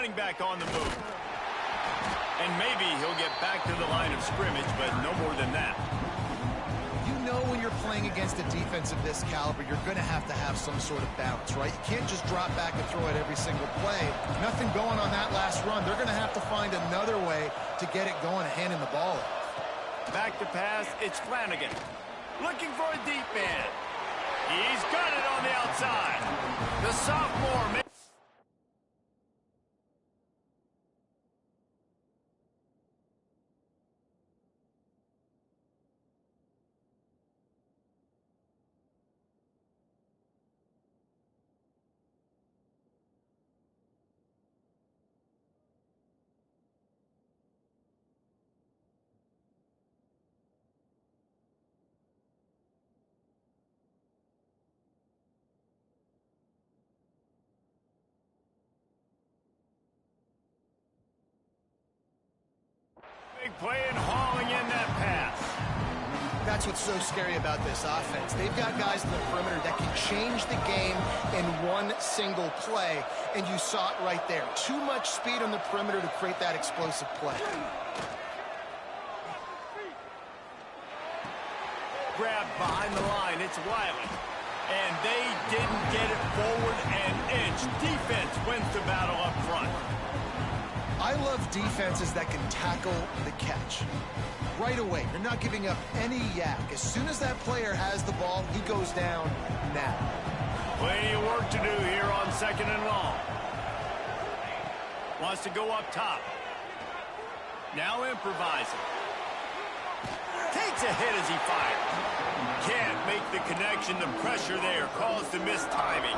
running back on the move. And maybe he'll get back to the line of scrimmage, but no more than that. You know when you're playing against a defense of this caliber, you're going to have some sort of balance, right? You can't just drop back and throw it every single play. Nothing going on that last run. They're going to have to find another way to get it going and handing the ball off. Back to pass, it's Flanagan. Looking for a deep man. He's got it on the outside. The sophomore makes... Big play and hauling in that pass. That's what's so scary about this offense. They've got guys in the perimeter that can change the game in one single play, and you saw it right there. Too much speed on the perimeter to create that explosive play. Grab behind the line, it's Wiley. And they didn't get it forward an inch. Defense wins the battle up front. I love defenses that can tackle the catch. Right away, you're not giving up any yak. As soon as that player has the ball, he goes down now. Plenty of work to do here on 2nd and long. Wants to go up top. Now improvising. Takes a hit as he fires. Can't make the connection. The pressure there caused the mistiming.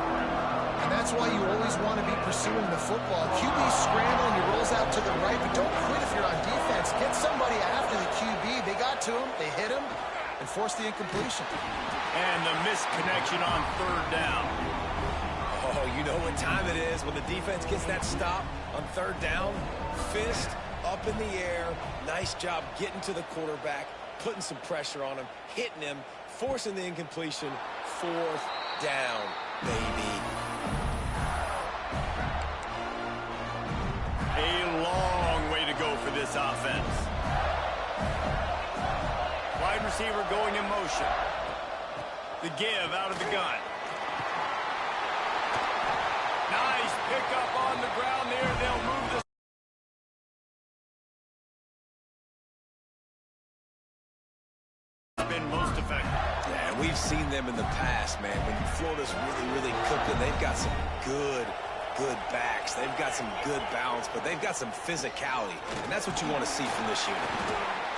And that's why you always want to be pursuing the football. QB's scrambling, he rolls out to the right, but don't quit if you're on defense. Get somebody after the QB. They got to him, they hit him, and forced the incompletion. And the misconnection on 3rd down. Oh, you know what time it is when the defense gets that stop on 3rd down. Fist up in the air. Nice job getting to the quarterback, putting some pressure on him, hitting him, forcing the incompletion. 4th down, baby. A long way to go for this offense. Wide receiver going in motion. The give out of the gun. Nice pickup on the ground there. They'll move the... been most effective. Yeah, we've seen them in the past, man. When Florida's really cooking, they've got some good backs. They've got some good balance, but they've got some physicality, and that's what you want to see from this unit.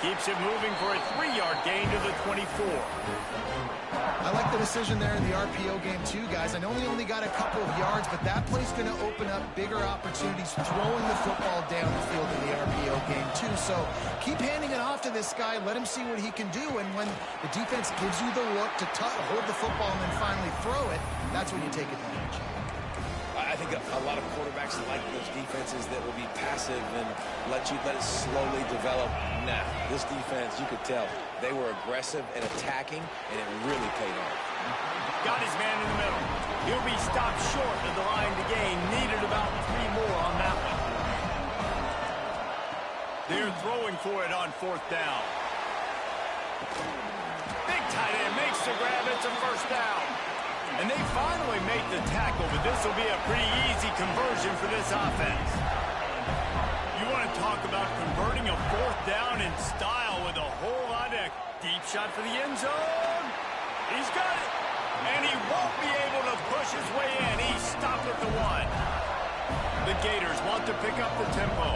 Keeps it moving for a 3-yard gain to the 24. I like the decision there in the RPO game too, guys. I know he only got a couple of yards, but that play's going to open up bigger opportunities throwing the football down the field in the RPO game too. So keep handing it off to this guy. Let him see what he can do. And when the defense gives you the look to hold the football and then finally throw it, that's when you take advantage. I think a lot of quarterbacks like those defenses that will be passive and let it slowly develop. Nah, this defense, you could tell, they were aggressive and attacking, and it really paid off. Got his man in the middle. He'll be stopped short of the line to gain. Needed about 3 more on that one. They're throwing for it on 4th down. Big tight end makes the grab. It's a 1st down. And they finally make the tackle, but this will be a pretty easy conversion for this offense. You want to talk about converting a 4th down in style with a whole lot of deep shot for the end zone. He's got it. And he won't be able to push his way in. He's stopped at the 1. The Gators want to pick up the tempo.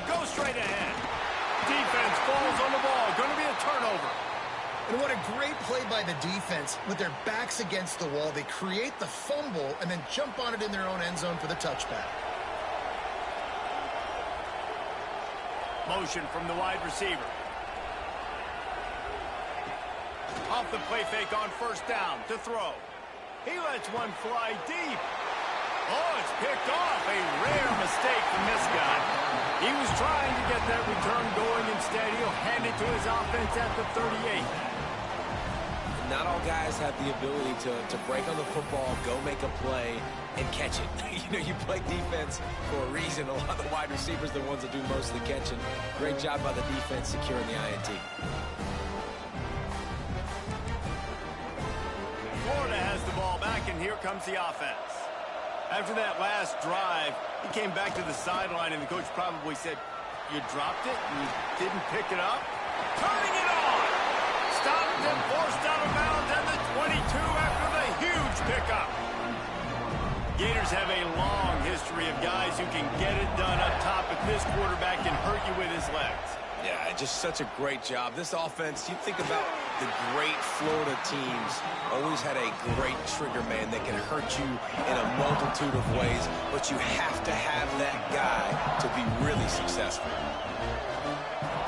Go straight ahead. Defense falls on the ball. Going to be a turnover. And what a great play by the defense. With their backs against the wall, they create the fumble and then jump on it in their own end zone for the touchback. Motion from the wide receiver. Off the play fake on 1st down to throw. He lets one fly deep. Oh, it's picked off. A rare mistake from this guy. He was trying to get that return going. Instead, he'll hand it to his offense at the 38. not all guys have the ability to break on the football, go make a play, and catch it. You play defense for a reason. A lot of the wide receivers are the ones that do most of the catching. Great job by the defense securing the INT. Florida has the ball back, and here comes the offense. After that last drive, he came back to the sideline, and the coach probably said, "You dropped it and you didn't pick it up?" Turning it on! Stopped and forced out of bounds at the 22 after the huge pickup. Gators have a long history of guys who can get it done up top, but this quarterback can hurt you with his legs. Yeah, just such a great job. This offense, you think about the great Florida teams, always had a great trigger man that can hurt you in a multitude of ways, but you have to have that guy to be really successful.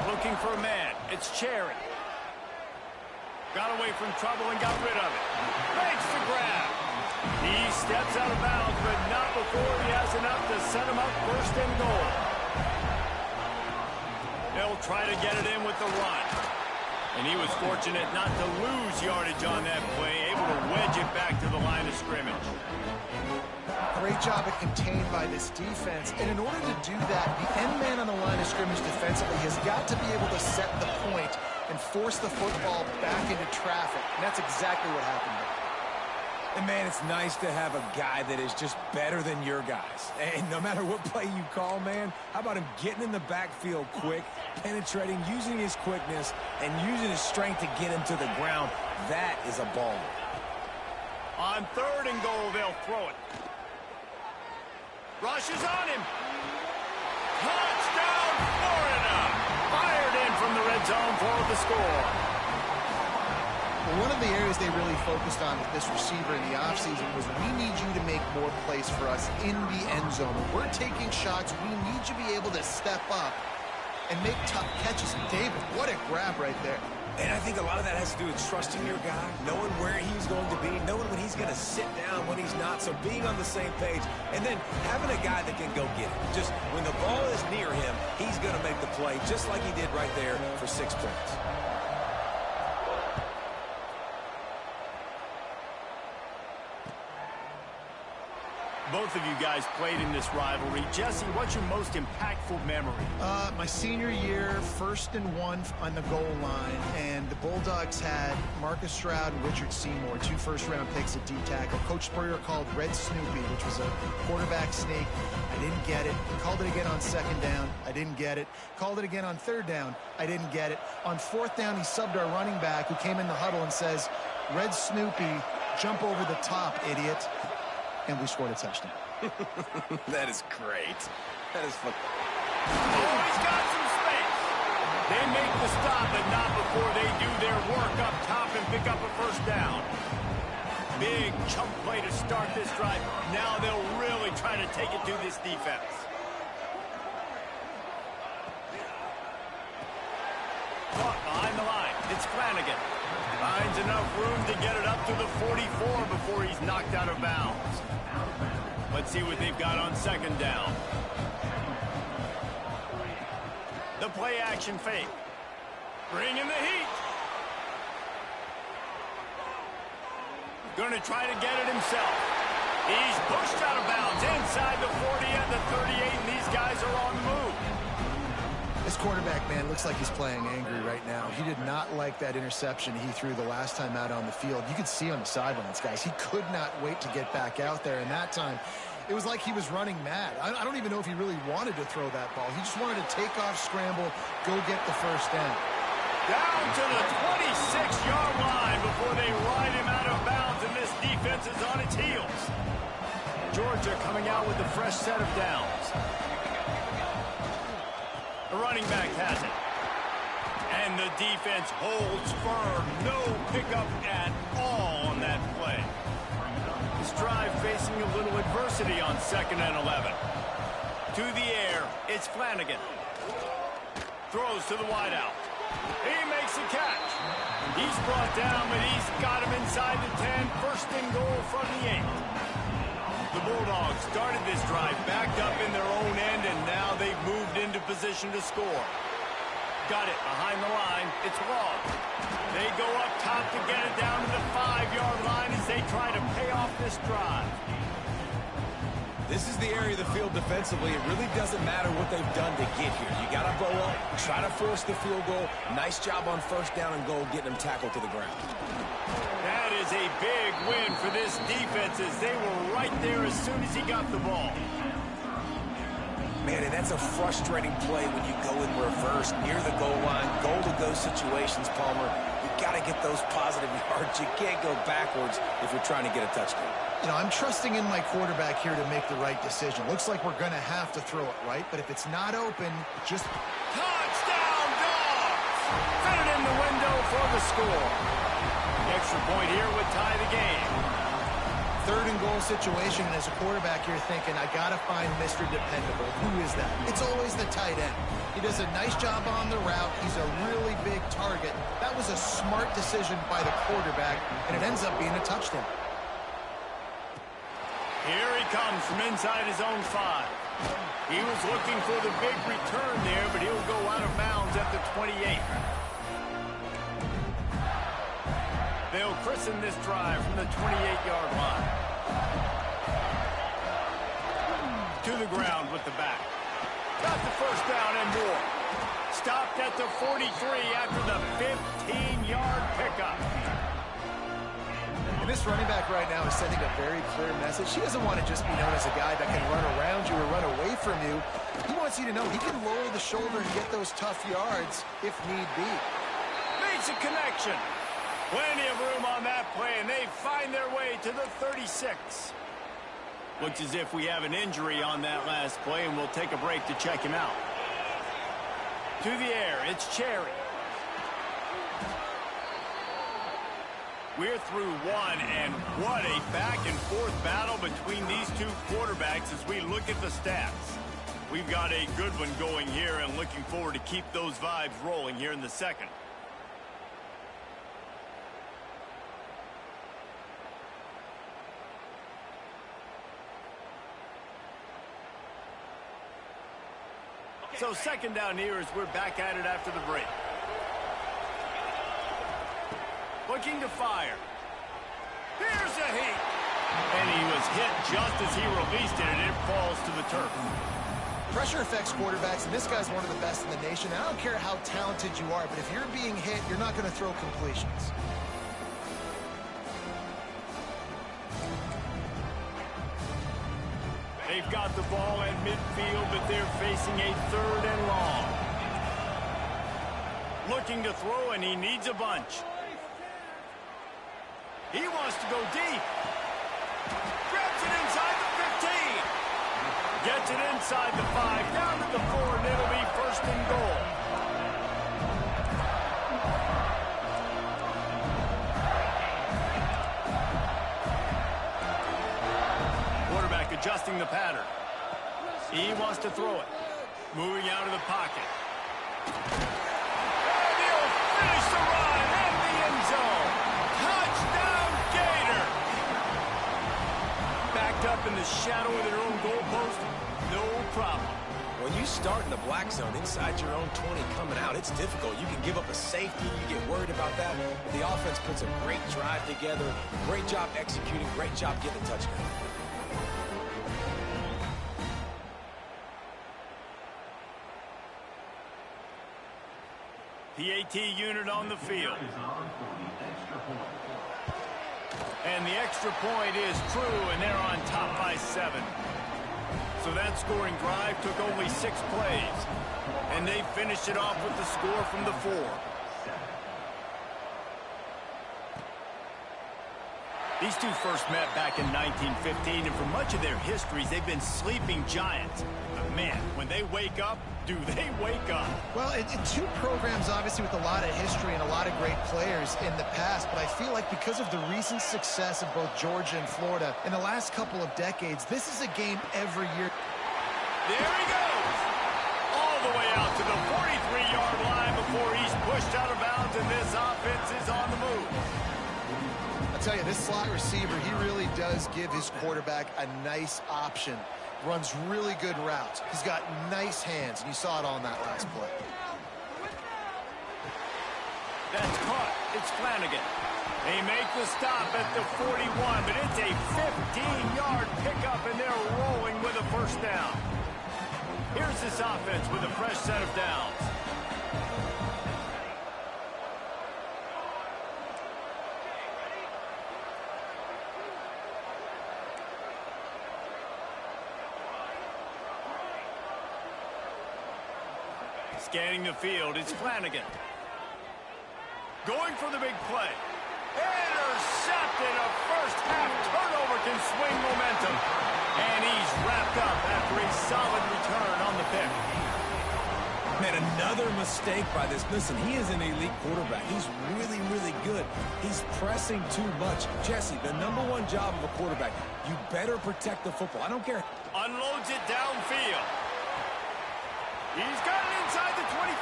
Looking for a man. It's Cherry. Got away from trouble and got rid of it. Makes the grab. He steps out of bounds, but not before he has enough to set him up first and goal. They'll try to get it in with the run. And he was fortunate not to lose yardage on that play, able to wedge it back to the line of scrimmage. Great job at contained by this defense. And in order to do that, the end man on the line of scrimmage defensively has got to be able to set the point and force the football back into traffic. And that's exactly what happened there. And, man, it's nice to have a guy that is just better than your guys. And no matter what play you call, man, how about him getting in the backfield quick, penetrating, using his quickness, and using his strength to get him to the ground? That is a ball. On third and goal, they'll throw it. Rushes on him. Touchdown, Florida! Fired in from the red zone for the score. One of the areas they really focused on with this receiver in the offseason was, we need you to make more plays for us in the end zone. When we're taking shots, we need you to be able to step up and make tough catches. And David, what a grab right there. And I think a lot of that has to do with trusting your guy, knowing where he's going to be, knowing when he's going to sit down, when he's not, so being on the same page, and then having a guy that can go get it. Just when the ball is near him, he's going to make the play, just like he did right there for 6 points. Both of you guys played in this rivalry. Jesse, what's your most impactful memory? My senior year, 1st and 1 on the goal line, and the Bulldogs had Marcus Stroud and Richard Seymour, 2 first-round picks at D-tackle. Coach Spurrier called Red Snoopy, which was a quarterback sneak. I didn't get it. Called it again on 2nd down. I didn't get it. Called it again on 3rd down. I didn't get it. On 4th down, he subbed our running back, who came in the huddle and says, "Red Snoopy, jump over the top, idiot." And we scored a touchdown. That is great. That is fun. Oh, he's got some space. They make the stop, but not before they do their work up top and pick up a first down. Big chunk play to start this drive. Now they'll really try to take it to this defense. Caught behind the line. It's Flanagan. Finds enough room to get it up to the 44 before he's knocked out of bounds. Let's see what they've got on 2nd down. The play action fake. Bringing the heat. Going to try to get it himself. He's pushed out of bounds inside the 40 and the 38, and these guys are on the move. This quarterback, man, looks like he's playing angry right now. He did not like that interception he threw the last time out on the field. You could see on the sidelines, guys. He could not wait to get back out there, and that time, it was like he was running mad. I don't even know if he really wanted to throw that ball. He just wanted to take off, scramble, go get the first down. Down to the 26-yard line before they ride him out of bounds, and this defense is on its heels. Georgia coming out with a fresh set of downs. The running back has it. And the defense holds firm. No pickup at all on that play. This drive facing a little adversity on 2nd and 11. To the air, it's Flanagan. Throws to the wideout. He makes a catch. He's brought down, but he's got him inside the 10. 1st and goal from the 8. The Bulldogs started this drive backed up in their own end, and now they've moved into position to score. got it behind the line. It's long. They go up top to get it down to the 5-yard line as they try to pay off this drive. This is the area of the field defensively. It really doesn't matter what they've done to get here. You got to bow up, try to force the field goal. Nice job on first down and goal, getting them tackled to the ground. That is a big win for this defense as they were right there as soon as he got the ball. Man, and that's a frustrating play when you go in reverse near the goal line, goal-to-go situations, Palmer. You got to get those positive yards. You can't go backwards if you're trying to get a touchdown. You know, I'm trusting in my quarterback here to make the right decision. Looks like we're going to have to throw it, right? But if it's not open, just... Touchdown, Dogs! Fit it in the window for the score. The extra point here would tie the game. 3rd and goal situation, and as a quarterback, you're thinking, I got to find Mr. Dependable. Who is that? It's always the tight end. He does a nice job on the route. He's a really big target. That was a smart decision by the quarterback, and it ends up being a touchdown. Here he comes from inside his own 5. He was looking for the big return there, but he'll go out of bounds at the 28. They'll christen this drive from the 28-yard line. To the ground with the back. Got the first down and more. Stopped at the 43 after the 15-yard pickup. And this running back right now is sending a very clear message. He doesn't want to just be known as a guy that can run around you or run away from you. He wants you to know he can lower the shoulder and get those tough yards if need be. Makes a connection. Plenty of room on that play, and they find their way to the 36. Looks as if we have an injury on that last play, and we'll take a break to check him out. To the air, it's Cherry. We're through one, and what a back-and-forth battle between these two quarterbacks as we look at the stats. We've got a good one going here, and looking forward to keep those vibes rolling here in the second. So second down here as we're back at it after the break. Looking to fire. Here's a heat. And he was hit just as he released it, and it falls to the turf. Pressure affects quarterbacks, and this guy's one of the best in the nation. I don't care how talented you are, but if you're being hit, you're not going to throw completions. They've got the ball at midfield, but they're facing a 3rd and long. Looking to throw, and he needs a bunch. He wants to go deep. Grabs it inside the 15. Gets it inside the 5, down to the 4, and it'll be 1st and goal. Quarterback adjusting the pattern. He wants to throw it. Moving out of the pocket. And he'll finish the run in the end zone. Touchdown, Gator! Backed up in the shadow of their own goalpost, no problem. When you start in the black zone inside your own 20 coming out, it's difficult. You can give up a safety. You get worried about that. But the offense puts a great drive together. Great job executing. Great job getting a touchdown. PAT unit on the field. And the extra point is true, and they're on top by 7. So that scoring drive took only 6 plays. And they finished it off with the score from the 4. These two first met back in 1915, and for much of their histories, they've been sleeping giants. But man, when they wake up, do they wake up? Well, two programs, obviously, with a lot of history and a lot of great players in the past, but I feel like because of the recent success of both Georgia and Florida in the last couple of decades, this is a game every year. There he goes! All the way out to the 43-yard line before he's pushed out of bounds, and this offense is on the move. I'll tell you, this slot receiver, he really does give his quarterback a nice option. Runs really good routes. He's got nice hands, and you saw it on that last play. That's caught. It's Flanagan. They make the stop at the 41, but it's a 15-yard pickup, and they're rolling with a first down. Here's this offense with a fresh set of downs. Scanning the field, it's Flanagan. Going for the big play. Intercepted. A first-half turnover can swing momentum. And he's wrapped up after a solid return on the pick. Man, another mistake by this. Listen, he is an elite quarterback. He's really, really good. He's pressing too much. Jesse, the #1 job of a quarterback, you better protect the football. I don't care. Unloads it downfield. He's got it inside the 25.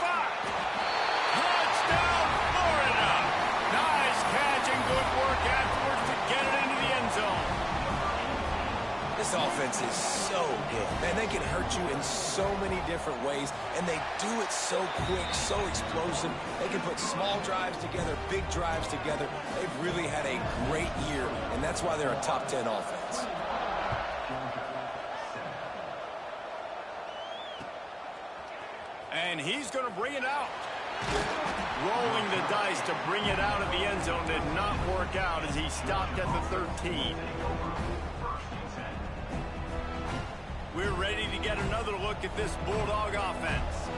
Touchdown, Florida. Nice catch and good work afterwards to get it into the end zone. This offense is so good. Man, they can hurt you in so many different ways, and they do it so quick, so explosive. They can put small drives together, big drives together. They've really had a great year, and that's why they're a top 10 offense. And he's going to bring it out. Rolling the dice to bring it out of the end zone did not work out as he stopped at the 13. We're ready to get another look at this Bulldog offense.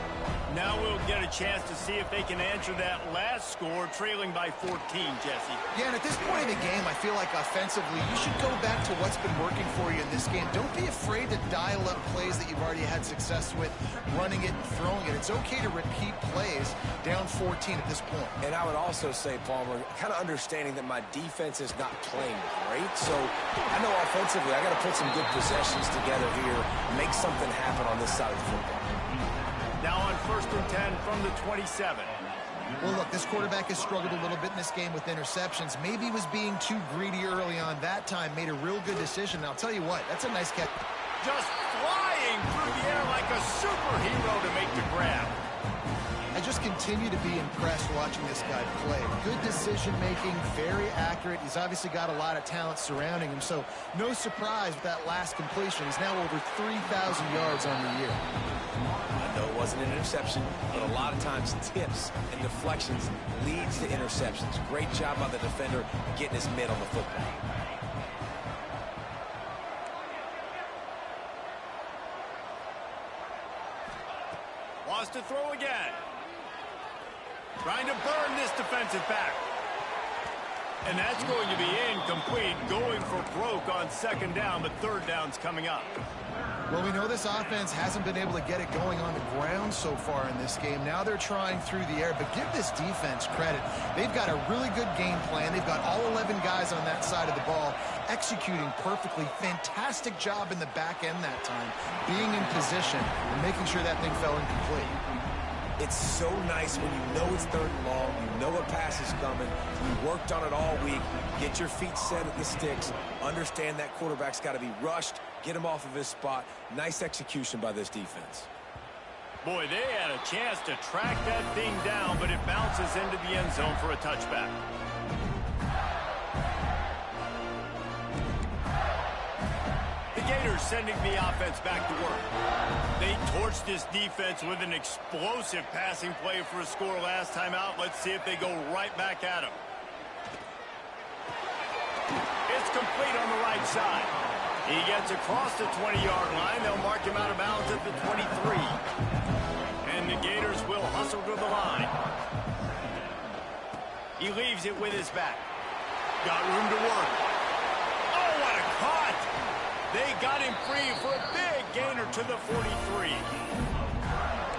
Now we'll get a chance to see if they can answer that last score, trailing by 14, Jesse. Yeah, and at this point in the game, I feel like offensively, you should go back to what's been working for you in this game. Don't be afraid to dial up plays that you've already had success with, running it and throwing it. It's okay to repeat plays down 14 at this point. And I would also say, Palmer, kind of understanding that my defense is not playing great. So I know offensively, I got to put some good possessions together here, make something happen on this side of the football. Now on 1st and 10 from the 27. Well, look, this quarterback has struggled a little bit in this game with interceptions. Maybe he was being too greedy early on. That time made a real good decision. And I'll tell you what, that's a nice catch. Just flying through the air like a superhero to make the grab. I just continue to be impressed watching this guy play. Good decision-making, very accurate. He's obviously got a lot of talent surrounding him, so no surprise with that last completion. He's now over 3,000 yards on the year. I know it wasn't an interception, but a lot of times tips and deflections leads to interceptions. Great job by the defender getting his mitt on the football. Wants to throw again. Trying to burn this defensive back. And that's going to be incomplete. Going for broke on 2nd down, but 3rd down's coming up. Well, we know this offense hasn't been able to get it going on the ground so far in this game. Now they're trying through the air, but give this defense credit. They've got a really good game plan. They've got all 11 guys on that side of the ball executing perfectly. Fantastic job in the back end that time, being in position and making sure that thing fell incomplete. It's so nice when you know it's 3rd and long, you know a pass is coming, you worked on it all week, get your feet set at the sticks, understand that quarterback's got to be rushed, get him off of his spot. Nice execution by this defense. Boy, they had a chance to track that thing down, but it bounces into the end zone for a touchback. The Gators sending the offense back to work. They torched this defense with an explosive passing play for a score last time out. Let's see if they go right back at him. It's complete on the right side. He gets across the 20-yard line. They'll mark him out of bounds at the 23. And the Gators will hustle to the line. He leaves it with his back. Got room to work. Oh, what a cut! They got him free for a big gainer to the 43.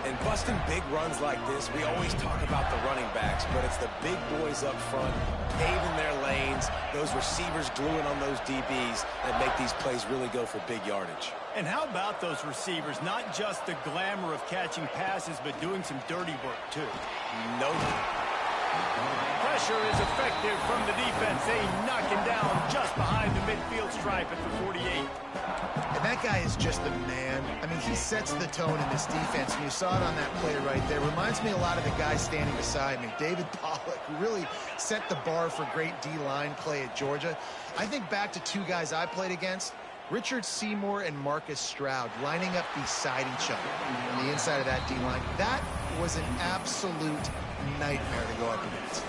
And busting big runs like this, we always talk about the running backs, but it's the big boys up front, paving their lanes, those receivers gluing on those DBs that make these plays really go for big yardage. And how about those receivers? Not just the glamour of catching passes, but doing some dirty work, too. No. Pressure is effective from the defense. They knock him down just behind the midfield stripe at the 48. And that That guy is just the man. I mean, he sets the tone in this defense, and you saw it on that play right there. Reminds me a lot of the guy standing beside me, David Pollock, who really set the bar for great D-line play at Georgia. I think back to two guys I played against, Richard Seymour and Marcus Stroud, lining up beside each other on the inside of that D-line. That was an absolute nightmare to go up against.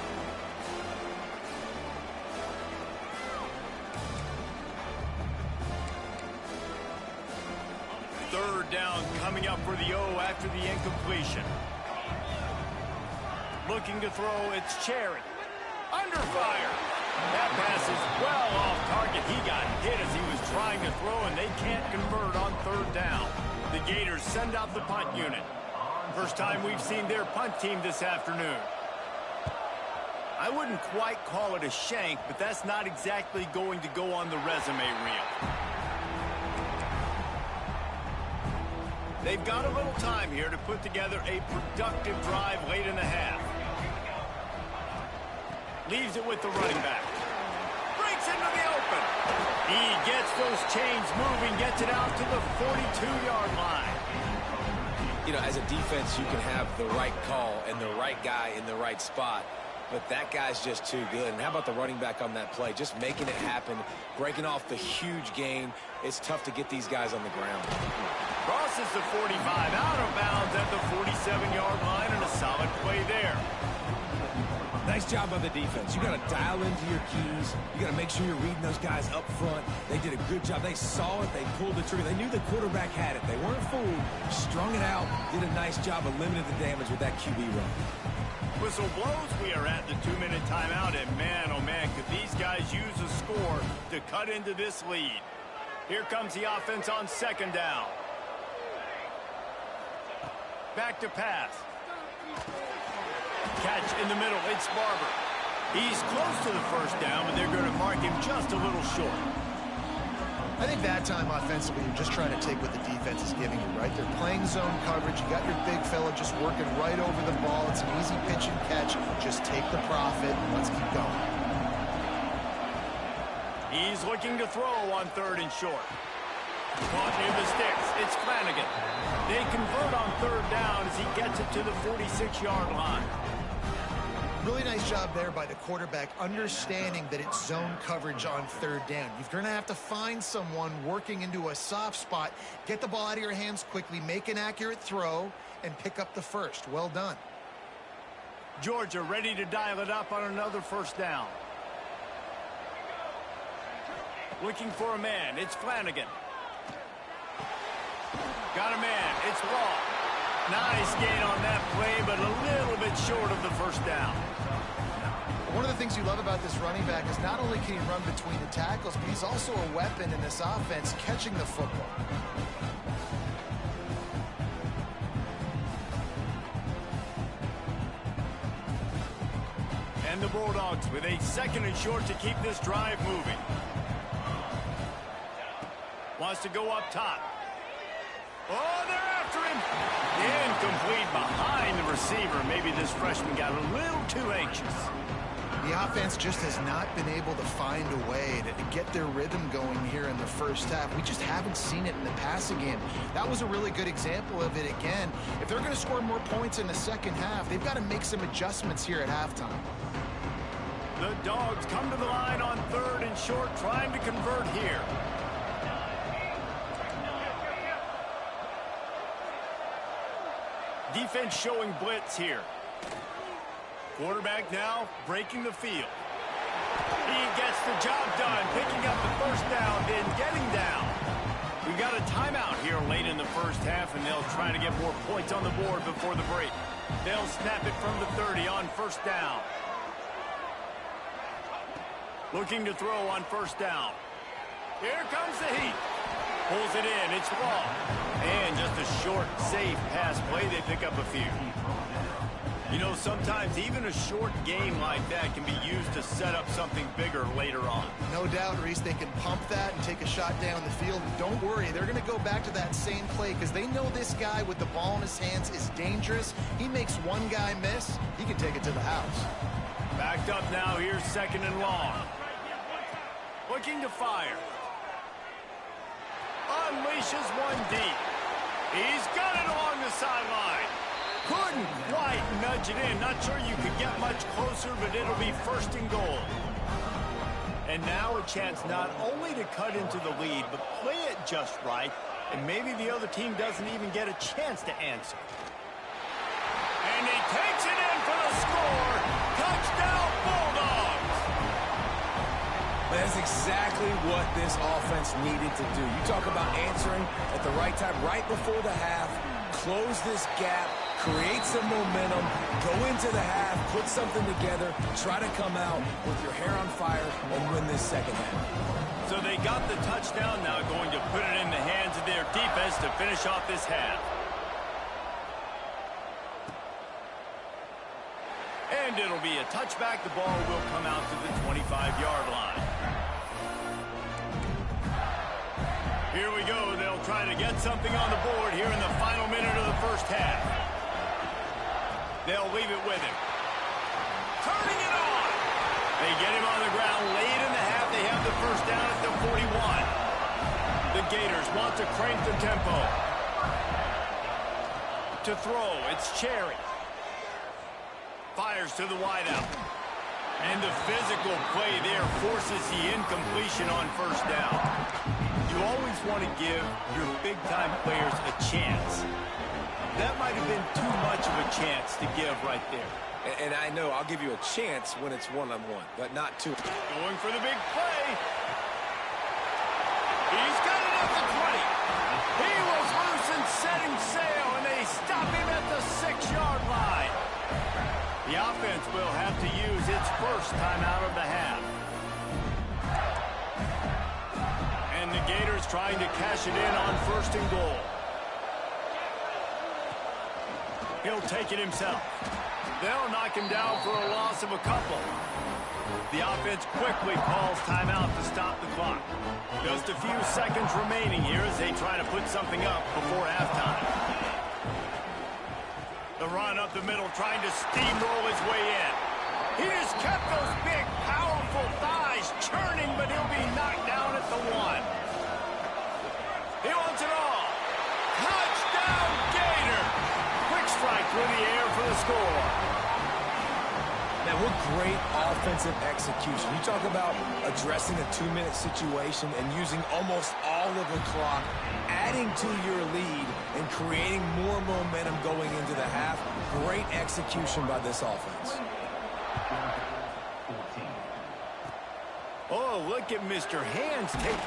Third down coming up for the O after the incompletion. Looking to throw, it's Cherry. Under fire. That pass is well off target. He got hit as he was trying to throw, and they can't convert on third down. The Gators send out the punt unit. First time we've seen their punt team this afternoon. I wouldn't quite call it a shank, but that's not exactly going to go on the resume reel. They've got a little time here to put together a productive drive late in the half. Leaves it with the running back. Breaks into the open. He gets those chains moving, gets it out to the 42-yard line. You know, as a defense, you can have the right call and the right guy in the right spot, but that guy's just too good. And how about the running back on that play? Just making it happen, breaking off the huge gain. It's tough to get these guys on the ground. Crosses the 45, out of bounds at the 47-yard line, and a solid play there. Nice job by the defense. You got to dial into your keys. You got to make sure you're reading those guys up front. They did a good job. They saw it. They pulled the trigger. They knew the quarterback had it. They weren't fooled. Strung it out. Did a nice job of limiting the damage with that QB run. Whistle blows. We are at the 2-minute timeout, and man, oh man, could these guys use a score to cut into this lead. Here comes the offense on second down. Back to pass. Catch in the middle. It's Barber. He's close to the first down, but they're going to mark him just a little short. I think that time offensively, you're just trying to take what the defense is giving you, right? They're playing zone coverage. You got your big fella just working right over the ball. It's an easy pitch and catch. Just take the profit and let's keep going. He's looking to throw on third and short. Caught near the sticks. It's Flanagan. They convert on third down as he gets it to the 46-yard line. Really nice job there by the quarterback, understanding that it's zone coverage on third down. You're going to have to find someone working into a soft spot, get the ball out of your hands quickly, make an accurate throw, and pick up the first. Well done. Georgia ready to dial it up on another first down. Looking for a man. It's Flanagan. Got a man. It's Law. Nice gain on that play, but a little bit short of the first down. One of the things you love about this running back is not only can he run between the tackles, but he's also a weapon in this offense, catching the football. And the Bulldogs with a second and short to keep this drive moving. Wants to go up top. Oh, they're after him. Incomplete behind the receiver. Maybe this freshman got a little too anxious. The offense just has not been able to find a way to get their rhythm going here in the first half. We just haven't seen it in the passing game. That was a really good example of it again. If they're going to score more points in the second half, they've got to make some adjustments here at halftime. The Dogs come to the line on third and short, trying to convert here. Defense showing blitz here. Quarterback now breaking the field. He gets the job done, picking up the first down, then getting down. We've got a timeout here late in the first half, and they'll try to get more points on the board before the break. They'll snap it from the 30 on first down. Looking to throw on first down. Here comes the heat. Pulls it in. It's Law. And just a short, safe pass play. They pick up a few. You know, sometimes even a short game like that can be used to set up something bigger later on. No doubt, Reese, they can pump that and take a shot down the field. Don't worry, they're going to go back to that same play because they know this guy with the ball in his hands is dangerous. He makes one guy miss, he can take it to the house. Backed up now. Here's second and long. Looking to fire. unleashes one deep. He's got it along the sideline. Couldn't quite nudge it in. Not sure you could get much closer, but it'll be first and goal. And now a chance not only to cut into the lead, but play it just right, and maybe the other team doesn't even get a chance to answer. And he takes it in for the score. Touchdown, Bulldogs! That's exactly what this offense needed to do. You talk about answering at the right time, right before the half, close this gap, create some momentum, go into the half, put something together, try to come out with your hair on fire and win this second half. So they got the touchdown, now going to put it in the hands of their defense to finish off this half. And it'll be a touchback. The ball will come out to the 25-yard line. Here we go. They'll try to get something on the board here in the final minute of the first half. They'll leave it with him. Turning it on. They get him on the ground late in the half. They have the first down at the 41. The Gators want to crank the tempo. To throw, it's Cherry. Fires to the wideout. And the physical play there forces the incompletion on first down. You always want to give your big-time players a chance. That might have been too much of a chance to give right there. And I know I'll give you a chance when it's one-on-one, but not two. Going for the big play. He's got it at the 20. He was loose and setting sail, and they stop him at the 6-yard line. The offense will have to use its first timeout of the half. And the Gators trying to cash it in on first and goal. He'll take it himself. They'll knock him down for a loss of a couple. The offense quickly calls timeout to stop the clock. Just a few seconds remaining here as they try to put something up before halftime. The run up the middle, trying to steamroll his way in. He just kept those big, powerful thighs churning, but he'll be knocked down at the 1. He wants it all. Touchdown, Gator! Quick strike through the air for the score. Now, what great offensive execution. You talk about addressing a 2-minute situation and using almost all of the clock, adding to your lead and creating more momentum going into the half. Great execution by this offense. Oh, look at Mr. Hands take.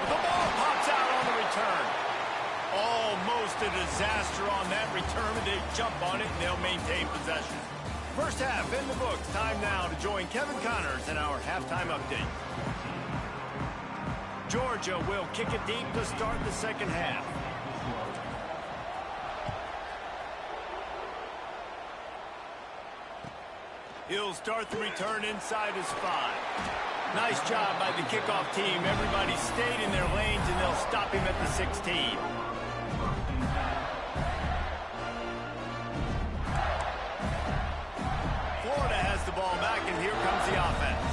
The ball pops out on the return. Almost a disaster on that return. They jump on it and they'll maintain possession. First half in the books. Time now to join Kevin Connors in our halftime update. Georgia will kick it deep to start the second half. He'll start the return inside his 5. Nice job by the kickoff team. Everybody stayed in their lanes, and they'll stop him at the 16. Florida has the ball back, and here comes the offense.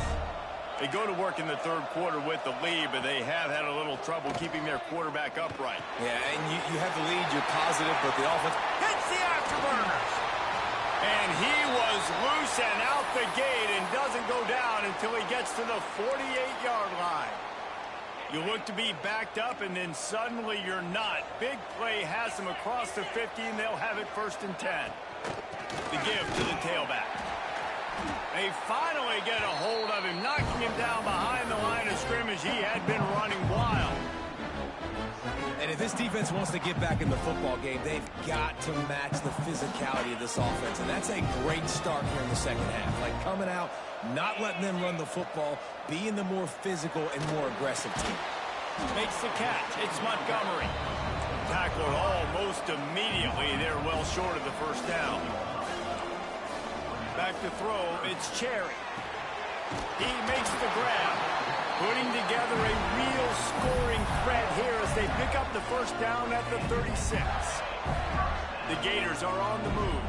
They go to work in the third quarter with the lead, but they have had a little trouble keeping their quarterback upright. Yeah, and you have the lead, you're positive, but the offense hits the afterburners. And he was loose and out the gate and doesn't go down until he gets to the 48-yard line. You look to be backed up, and then suddenly you're not. Big play has them across the 50, and they'll have it first and 10. The give to the tailback. They finally get a hold of him, knocking him down behind the line of scrimmage. He had been running wild. And if this defense wants to get back in the football game, they've got to match the physicality of this offense. And that's a great start here in the second half. Like coming out, not letting them run the football, being the more physical and more aggressive team. Makes the catch. It's Montgomery. Tackled almost immediately. They're well short of the first down. Back to throw. It's Cherry. He makes the grab. Putting together a real scoring threat here as they pick up the first down at the 36. The Gators are on the move.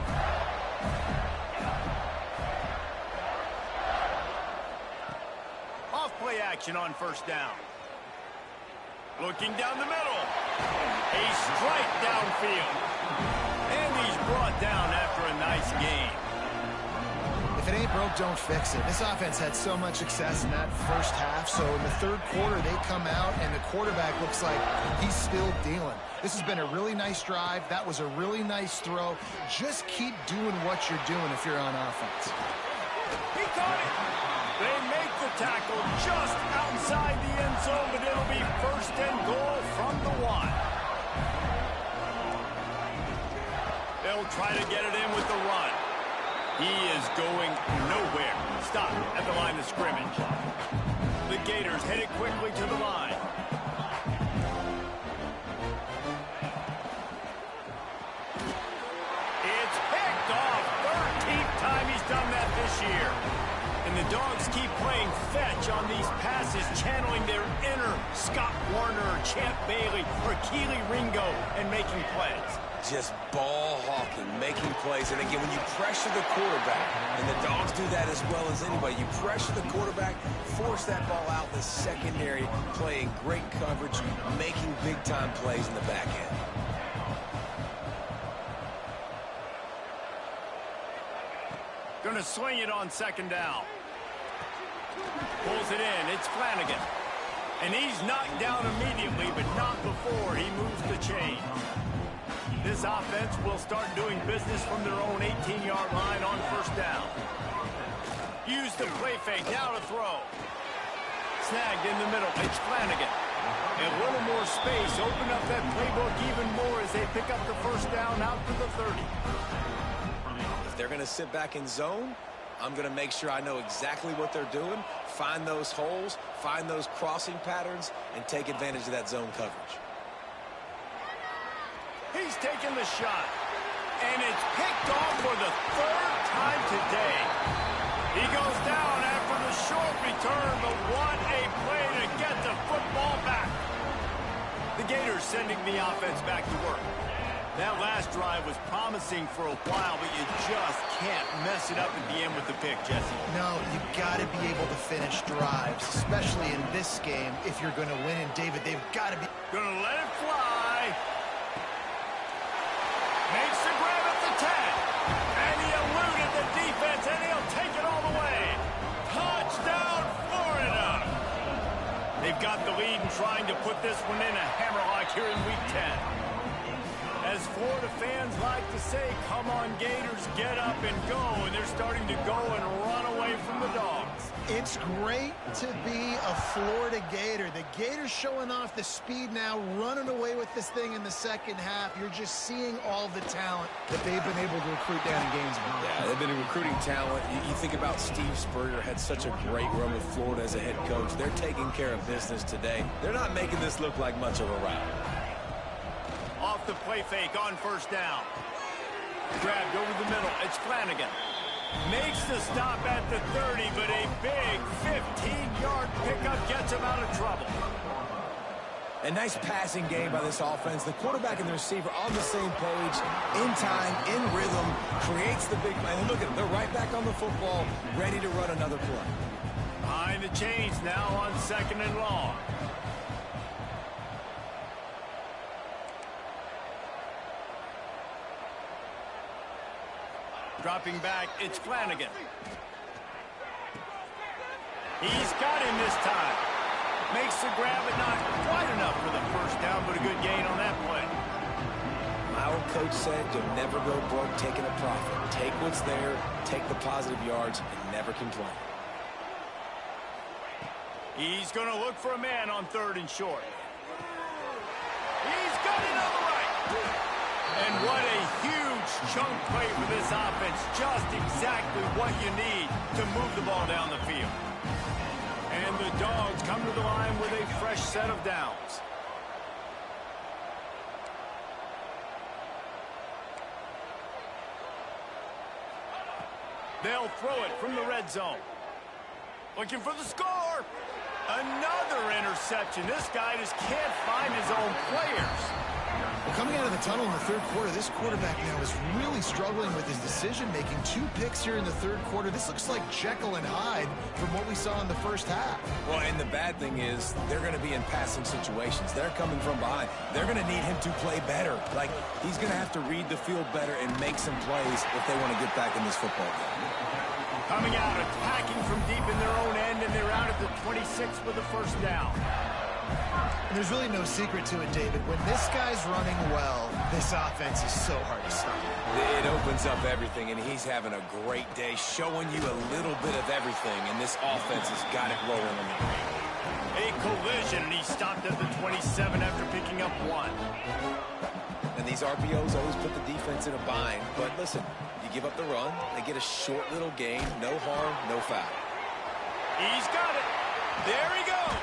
Off play action on first down. Looking down the middle. A strike downfield. And he's brought down after a nice game. If it ain't broke, don't fix it. This offense had so much success in that first half, so in the third quarter, they come out, and the quarterback looks like he's still dealing. This has been a really nice drive. That was a really nice throw. Just keep doing what you're doing if you're on offense. He caught it. They make the tackle just outside the end zone, but it'll be first and goal from the 1. They'll try to get it in with the run. He is going nowhere. Stop at the line of scrimmage. The Gators headed quickly to the line. It's picked off. 13th time he's done that this year. And the Dogs keep playing fetch on these passes, channeling their inner Scott Warner, Champ Bailey, or Keely Ringo, and making plays. Just ball hawking, making plays. And again, when you pressure the quarterback, and the Dogs do that as well as anybody, you pressure the quarterback, force that ball out in the secondary, playing great coverage, making big-time plays in the back end. Gonna swing it on second down. Pulls it in. It's Flanagan. And he's knocked down immediately, but not before he moves the chain. This offense will start doing business from their own 18-yard line on first down. Use the play fake. Now to throw. Snagged in the middle. It's Flanagan. A little more space. Open up that playbook even more as they pick up the first down out to the 30. If they're going to sit back in zone, I'm going to make sure I know exactly what they're doing, find those holes, find those crossing patterns, and take advantage of that zone coverage. He's taking the shot, and it's picked off for the 3rd time today. He goes down after the short return, but what a play to get the football back. The Gators sending the offense back to work. That last drive was promising for a while, but you just can't mess it up at the end with the pick, Jesse. No, you got to be able to finish drives, especially in this game if you're going to win. And David, they've got to be... Gonna let it fly. Makes the grab at the 10. And he eluded the defense, and he'll take it all the way. Touchdown, Florida. They've got the lead and trying to put this one in a hammerlock here in Week 10. As Florida fans like to say, come on, Gators, get up and go. And they're starting to go and run away from the Dogs. It's great to be a Florida Gator. The Gators showing off the speed now, running away with this thing in the second half. You're just seeing all the talent that they've been able to recruit down in Gainesville. Yeah, they've been recruiting talent. You think about Steve Spurrier, had such a great run with Florida as a head coach. They're taking care of business today. They're not making this look like much of a rout. Off the play fake on first down. Grabbed over the middle. It's Flanagan. Makes the stop at the 30, but a big 15-yard pickup gets him out of trouble. A nice passing game by this offense. The quarterback and the receiver on the same page, in time, in rhythm, creates the big play. And look at them, they're right back on the football, ready to run another play. Behind the chains now on second and long. Dropping back, it's Flanagan. He's got him this time. Makes the grab, but not quite enough for the first down, but a good gain on that play. My old coach said, you'll never go broke taking a profit. Take what's there, take the positive yards, and never complain. He's going to look for a man on 3rd and short. He's got it on the right. And what a huge chunk play for this offense. Just exactly what you need to move the ball down the field. And the Dogs come to the line with a fresh set of downs. They'll throw it from the red zone. Looking for the score. Another interception. This guy just can't find his own players. Well, coming out of the tunnel in the third quarter, this quarterback now is really struggling with his decision-making. 2 picks here in the third quarter. This looks like Jekyll and Hyde from what we saw in the first half. Well, and the bad thing is they're going to be in passing situations. They're coming from behind. They're going to need him to play better. Like, he's going to have to read the field better and make some plays if they want to get back in this football game. Coming out, attacking from deep in their own end, and they're out at the 26 with a first down. And there's really no secret to it, David. When this guy's running well, this offense is so hard to stop. It opens up everything, and he's having a great day, showing you a little bit of everything, and this offense has got it rolling on the ground. A collision, and he stopped at the 27 after picking up 1. And these RPOs always put the defense in a bind, but listen, you give up the run, they get a short little gain, no harm, no foul. He's got it. There he goes.